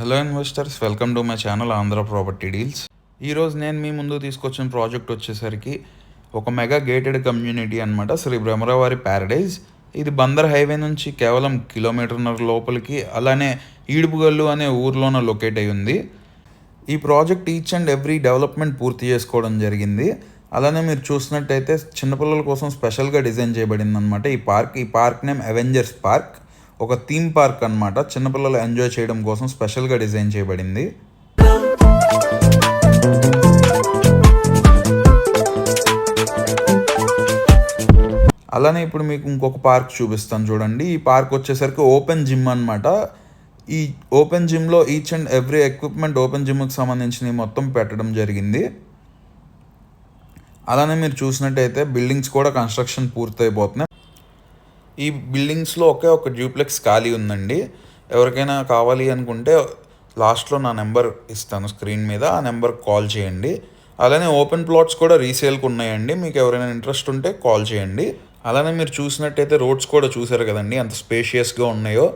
Hello investors, welcome to my channel Andhra property deals. ఈరోజు నేను మీ ముందు తీసుకొచ్చిన ప్రాజెక్ట్ వచ్చేసరికి ఒక మెగా గేటెడ్ కమ్యూనిటీ అనమాట, శ్రీ భ్రమరావారి ప్యారడైజ్. ఇది బందర్ హైవే నుంచి కేవలం కిలోమీటర్న్నర లోపలికి, అలానే ఈడుపుగల్లు అనే ఊర్లోన లొకేట్ అయి ఉంది. ఈ project each and every development పూర్తి చేసుకోవడం జరిగింది. అలానే మీరు చూసినట్టయితే చిన్నపిల్లల కోసం స్పెషల్గా డిజైన్ చేయబడింది అనమాట ఈ పార్క్ నేమ్ అవెంజర్స్ పార్క్. ఒక థీమ్ పార్క్ అనమాట, చిన్నపిల్లలు ఎంజాయ్ చేయడం కోసం స్పెషల్గా డిజైన్ చేయబడింది. అలానే ఇప్పుడు మీకు ఇంకొక పార్క్ చూపిస్తాను చూడండి. ఈ పార్క్ వచ్చేసరికి ఓపెన్ జిమ్ అనమాట. ఈ ఓపెన్ జిమ్లో each and every equipment open జిమ్కి సంబంధించినవి మొత్తం పెట్టడం జరిగింది. అలానే మీరు చూసినట్టయితే బిల్డింగ్స్ కూడా కన్స్ట్రక్షన్ పూర్తయిపోతున్నాయి. ఈ బిల్డింగ్స్లో ఒక డ్యూప్లెక్స్ ఖాళీ ఉందండి. ఎవరికైనా కావాలి అనుకుంటే లాస్ట్లో నా నెంబర్ ఇస్తాను స్క్రీన్ మీద, ఆ నెంబర్కి కాల్ చేయండి. అలానే ఓపెన్ ప్లాట్స్ కూడా రీసేల్కి ఉన్నాయండి, మీకు ఎవరైనా ఇంట్రెస్ట్ ఉంటే కాల్ చేయండి. అలానే మీరు చూసినట్టయితే రోడ్స్ కూడా చూసారు కదండి ఎంత స్పేషియస్గా ఉన్నాయో.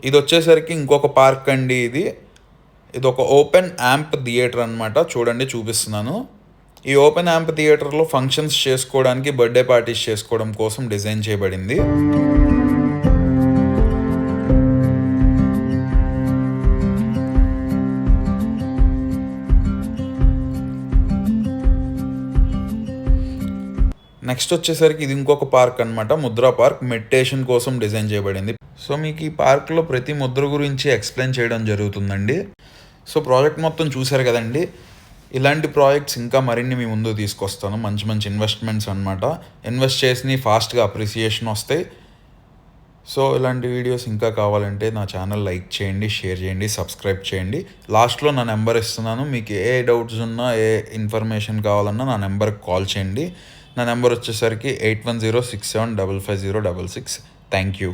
ఇది వచ్చేసరికి ఇంకొక పార్క్ అండి. ఇది ఒక ఓపెన్ యాంప్ థియేటర్ అనమాట. చూడండి, చూపిస్తున్నాను. ఈ ఓపెన్ యాంప్ థియేటర్లో ఫంక్షన్స్ చేసుకోవడానికి, బర్త్డే పార్టీస్ చేసుకోవడం కోసం డిజైన్ చేయబడింది. నెక్స్ట్ వచ్చేసరికి ఇది ఇంకొక పార్క్ అనమాట, ముద్రా పార్క్. మెడిటేషన్ కోసం డిజైన్ చేయబడింది. సో మీకు ఈ పార్క్లో ప్రతి ముద్ర గురించి ఎక్స్ప్లెయిన్ చేయడం జరుగుతుందండి. సో ప్రాజెక్ట్ మొత్తం చూశారు కదండి. ఇలాంటి ప్రాజెక్ట్స్ ఇంకా మరిన్ని మీ ముందు తీసుకొస్తాను. మంచి మంచి ఇన్వెస్ట్మెంట్స్ అనమాట. ఇన్వెస్ట్ చేసి ఫాస్ట్గా అప్రిసియేషన్ వస్తాయి. సో ఇలాంటి వీడియోస్ ఇంకా కావాలంటే నా ఛానల్ లైక్ చేయండి, షేర్ చేయండి, సబ్స్క్రైబ్ చేయండి. లాస్ట్లో నా నెంబర్ ఇస్తున్నాను. మీకు ఏ డౌట్స్ ఉన్నా, ఏ ఇన్ఫర్మేషన్ కావాలన్నా నా నెంబర్కి కాల్ చేయండి. నా నెంబర్ వచ్చేసరికి 8106755066. Thank you.